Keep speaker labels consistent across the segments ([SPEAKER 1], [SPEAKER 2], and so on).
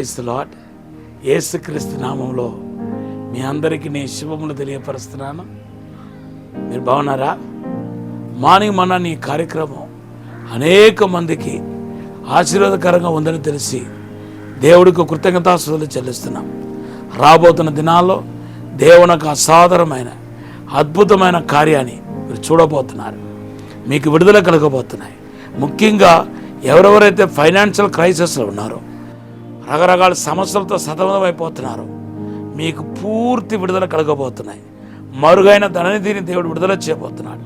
[SPEAKER 1] Praise the lord. యేసుక్రీస్తు నామంలో మీ అందరికీ నేను శుభములు తెలియపరుస్తున్నాను. మీరు బాగున్నారా? మార్నింగ్ మన ఈ కార్యక్రమం అనేక మందికి ఆశీర్వాదకరంగా ఉందని తెలిసి దేవుడికి కృతజ్ఞతాస్తుతులు చెల్లిస్తున్నాం. రాబోతున్న దినాల్లో దేవునికి అసాధారణమైన అద్భుతమైన కార్యాన్ని మీరు చూడబోతున్నారు. మీకు విడుదల కలగబోతున్నాయి. ముఖ్యంగా ఎవరెవరైతే ఫైనాన్షియల్ క్రైసిస్లో ఉన్నారో, రకరకాల సమస్యలతో సతమతమైపోతున్నారో, మీకు పూర్తి విడుదల కలగబోతున్నాయి. మరుగైన ధననిధిని దేవుడు విడుదల చేయబోతున్నాడు.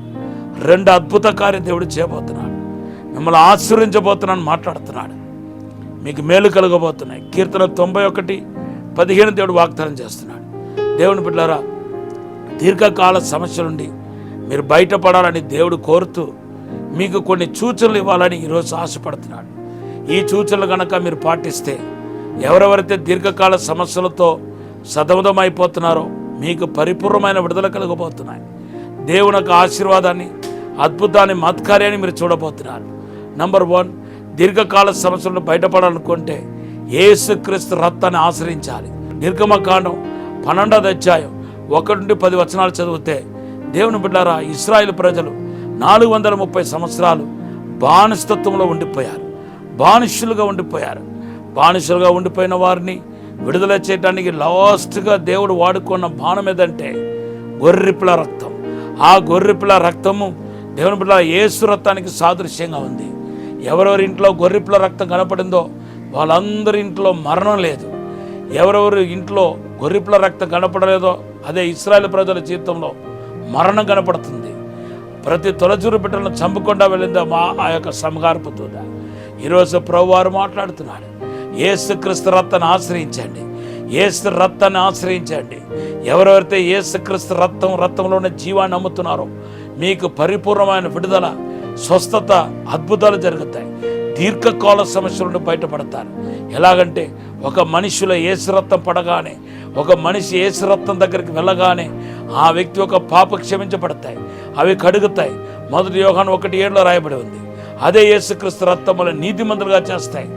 [SPEAKER 1] 2 అద్భుత కార్యం దేవుడు చేయబోతున్నాడు. మిమ్మల్ని ఆశీర్వదించబోతున్నాను మాట్లాడుతున్నాడు. మీకు మేలు కలగబోతున్నాయి. కీర్తన 91:15 దేవుడు వాగ్దానం చేస్తున్నాడు. దేవుని బిడ్డలారా, దీర్ఘకాల సమస్య నుండి మీరు బయటపడాలని దేవుడు కోరుతూ మీకు కొన్ని సూచనలు ఇవ్వాలని ఈరోజు ఆశపడుతున్నాడు. ఈ సూచనలు కనుక మీరు పాటిస్తే ఎవరెవరైతే దీర్ఘకాల సమస్యలతో సతమతమైపోతున్నారో మీకు పరిపూర్ణమైన విడుదల కలగబోతున్నాయి. దేవుని యొక్క ఆశీర్వాదాన్ని, అద్భుతాన్ని, మత్కార్యాన్ని మీరు చూడబోతున్నారు. నంబర్ 1, దీర్ఘకాల సమస్యలను బయటపడాలనుకుంటే యేసుక్రీస్తు రక్తాన్ని ఆశ్రయించాలి. నిర్గమకాండం 12వ అధ్యాయం 1-10 వచనాలు చదివితే, దేవుని బిడ్డలారా, ఇశ్రాయేలు ప్రజలు 430 సంవత్సరాలు బానిసత్వంలో ఉండిపోయారు. బానిసలుగా ఉండిపోయిన వారిని విడుదల చేయడానికి లాస్ట్గా దేవుడు వాడుకున్న బాణం ఏదంటే గొర్రెపిల్ల రక్తం. ఆ గొర్రెపిల్ల రక్తము దేవుని బిడ్డ యేసు రక్తానికి సాదృశ్యంగా ఉంది. ఎవరెవరి ఇంట్లో గొర్రెపిల్ల రక్తం కనపడిందో వాళ్ళందరి ఇంట్లో మరణం లేదు. ఎవరెవరి ఇంట్లో గొర్రెపిల్ల రక్తం కనపడలేదో అదే ఇశ్రాయేలు ప్రజల జీవితంలో మరణం కనపడుతుంది. ప్రతి తొలచూరు బిడ్డలను చంపకుండా వెళ్ళిందా ఆ యొక్క సంహారపు దూత. ఈరోజు ప్రభువారు మాట్లాడుతున్నాడు. యేసుక్రీస్తు రక్తాన్ని ఆశ్రయించండి. యేసు రక్తాన్ని ఆశ్రయించండి. ఎవరెవరైతే యేసుక్రీస్తు రక్తంలో ఉన్న జీవాన్ని నమ్ముతున్నారో మీకు పరిపూర్ణమైన విడుదల, స్వస్థత, అద్భుతాలు జరుగుతాయి. దీర్ఘకాల సమస్యల నుండి బయటపడతారు. ఎలాగంటే ఒక మనిషిలో యేసు రక్తం పడగానే, ఒక మనిషి యేసు రక్తం దగ్గరికి వెళ్ళగానే ఆ వ్యక్తి యొక్క పాప క్షమించబడతాయి, అవి కడుగుతాయి. 1 యోహాను 1:7 రాయబడి ఉంది. అదే యేసుక్రీస్తు రక్తం వల్ల నీతిమంతులుగా చేస్తాయి.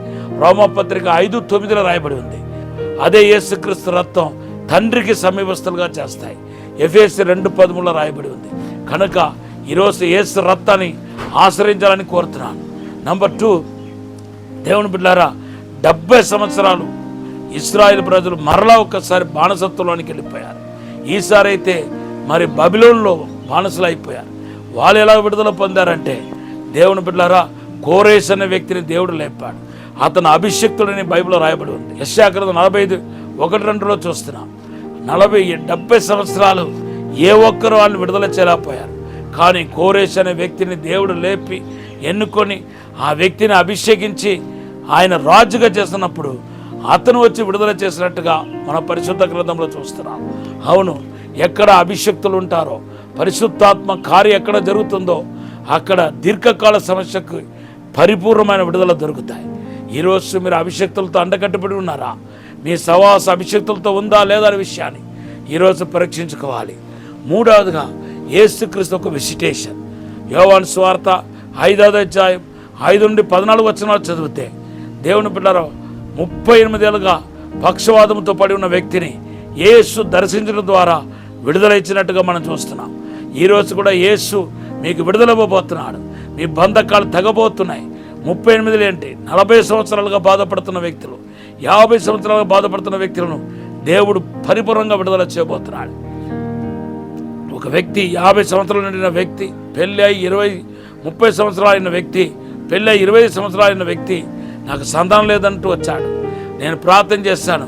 [SPEAKER 1] రోమపత్రిక 5:9 రాయబడి ఉంది. అదే యేసుక్రీస్తు రక్తం తండ్రికి సమీపస్తులుగా చేస్తాయి. ఎఫెసీ 2:13 రాయబడి ఉంది. కనుక ఈరోజు యేసు రక్తాన్ని ఆశ్రయించాలని కోరుతున్నాను. నంబర్ 2, దేవుని బిడ్డలారా, 70 సంవత్సరాలు ఇశ్రాయేలు ప్రజలు మరలా ఒక్కసారి బానిసత్వంలోనికి వెళ్ళిపోయారు. ఈసారి అయితే మరి బబిలోన్లో బానిసలు అయిపోయారు. వాళ్ళు ఎలా విడుదల పొందారంటే, దేవుని బిడ్డలారా, కోరేష్ అనే వ్యక్తిని దేవుడు లేపాడు. అతను అభిషక్తుడని బైబిల్లో రాయబడి ఉంది. యెషయా గ్రంథం 45:1-2లో చూస్తున్నాం. 70 సంవత్సరాలు ఏ ఒక్కరు వాళ్ళని విడుదల చేయలేకపోయారు. కానీ కోరేష్ అనే వ్యక్తిని దేవుడు లేపి ఎన్నుకొని ఆ వ్యక్తిని అభిషేకించి ఆయన రాజుగా చేస్తున్నప్పుడు అతను వచ్చి విడుదల చేసినట్టుగా మన పరిశుద్ధ గ్రంథంలో చూస్తున్నాం. అవును, ఎక్కడ అభిషక్తులు ఉంటారో, పరిశుద్ధాత్మ కార్యం ఎక్కడ జరుగుతుందో అక్కడ దీర్ఘకాల సమస్యకు పరిపూర్ణమైన విడుదల దొరుకుతాయి. ఈరోజు మీరు అభిషక్తులతో అండకట్టుబడి ఉన్నారా? మీ సవాస అభిషక్తులతో ఉందా లేదా అనే విషయాన్ని ఈరోజు పరీక్షించుకోవాలి. 3వదిగా యేసుక్రీస్తు ఒక విజిటేషన్. యోహాను సువార్త 5వ అధ్యాయం 5-14 వచనాలు చదివితే, దేవుని బిడ్డలారా, 38 ఏళ్ళుగా పక్షవాతంతో పడి ఉన్న వ్యక్తిని యేసు దర్శించడం ద్వారా విడుదల ఇచ్చినట్టుగా మనం చూస్తున్నాం. ఈరోజు కూడా యేసు మీకు విడుదల ఇవ్వబోతున్నాడు. మీ బంధకాలు తెగబోతున్నాయి. 38 ఏంటి, 40 సంవత్సరాలుగా బాధపడుతున్న వ్యక్తులు, 50 సంవత్సరాలుగా బాధపడుతున్న వ్యక్తులను దేవుడు పరిపూర్ణంగా విడుదల చేయబోతున్నాడు. ఒక వ్యక్తి 50 సంవత్సరాలు నిండిన వ్యక్తి, పెళ్ళి అయి 30 సంవత్సరాలు అయిన వ్యక్తి, పెళ్ళి అయి 20 సంవత్సరాలు అయిన వ్యక్తి నాకు సంతానం లేదంటూ వచ్చాడు. నేను ప్రార్థన చేశాను.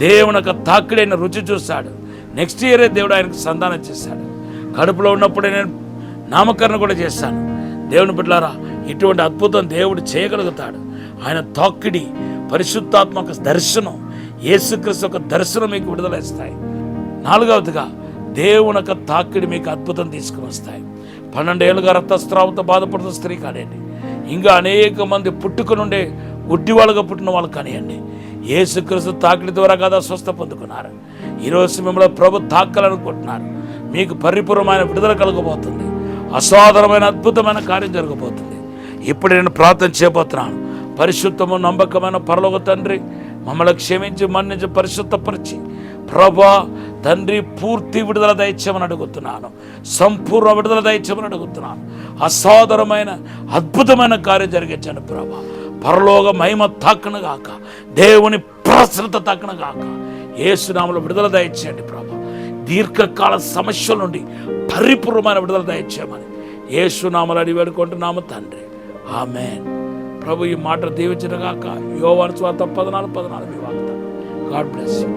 [SPEAKER 1] దేవుని యొక్క తాకిడైన రుచి చూశాడు. నెక్స్ట్ ఇయరే దేవుడు ఆయనకు సంతానం చేశాడు. కడుపులో ఉన్నప్పుడే నేను నామకరణ కూడా చేశాను. దేవుని బిడ్డలారా, ఇటువంటి అద్భుతం దేవుడు చేయగలుగుతాడు. ఆయన తాకిడి, పరిశుద్ధాత్మ దర్శనం, యేసుక్రీస్తు యొక్క దర్శనం మీకు విడుదల ఇస్తాయి. 4వదిగా దేవుని యొక్క తాకిడి మీకు అద్భుతం తీసుకుని వస్తాయి. 12 ఏళ్ళుగా రక్తస్రావంతో బాధపడుతున్న స్త్రీ కానివ్వండి, ఇంకా అనేక మంది పుట్టుక నుండే గుడ్డివాళ్ళుగా పుట్టిన వాళ్ళు కానివ్వండి, యేసుక్రీస్తు తాకిడి ద్వారా కదా స్వస్థ పొందుకున్నారు. ఈరోజు మిమ్మల్ని ప్రభు తాకాలనుకుంటున్నారు. మీకు పరిపూర్ణమైన విడుదల కలగబోతుంది. అసాధారణమైన అద్భుతమైన కార్యం జరగబోతుంది. ఇప్పుడు నేను ప్రార్థన చేయబోతున్నాను. పరిశుద్ధము నమ్మకమైన పరలోక తండ్రి, మమ్మల్ని క్షమించి మన్నించి పరిశుద్ధపరిచి ప్రభా తండ్రి పూర్తి విడుదల దయచేయమని అడుగుతున్నాను. సంపూర్ణ విడుదల దయచేయమని అడుగుతున్నాను. అసాధారణమైన అద్భుతమైన కార్యం జరిగించండి ప్రభా. పరలోక మహిమ తాకను గాక, దేవుని ప్రసన్నత తాకను గాక. యేసునామములో విడుదల దయచేయండి ప్రభా. దీర్ఘకాల సమస్యల నుండి పరిపూర్ణమైన విడుదల దయచేయమని యేసునామములో అడిగి వేడుకుంటున్నాము తండ్రి, ఆమేన్. ప్రభు ఈ మాట దీవించిన గాక. యోహాను సువార్త 14:14 మీ వాగ్దానం. God bless you.